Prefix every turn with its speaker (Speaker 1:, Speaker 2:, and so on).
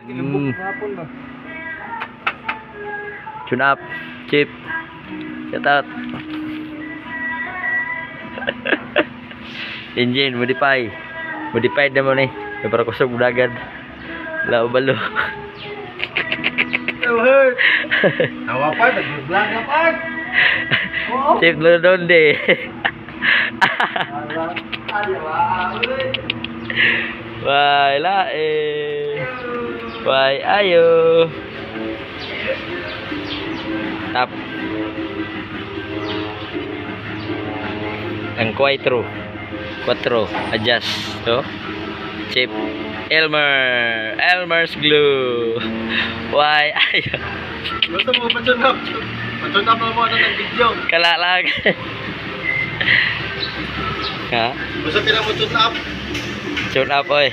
Speaker 1: Tune up, chip, shout out. Engine modified naman eh. Para kusog budagan. Lao balo.
Speaker 2: Tawa pa, nag-vlog na pa.
Speaker 1: Chip doon deh. Why why ayo. Tap. Ang 4 adjust to chip Elmer's glue. Why ayo.
Speaker 2: Gusto mo patun up mo ng video.
Speaker 1: Kala lang. Ha?
Speaker 2: Gusto pinamutun up.
Speaker 1: Tune up oy.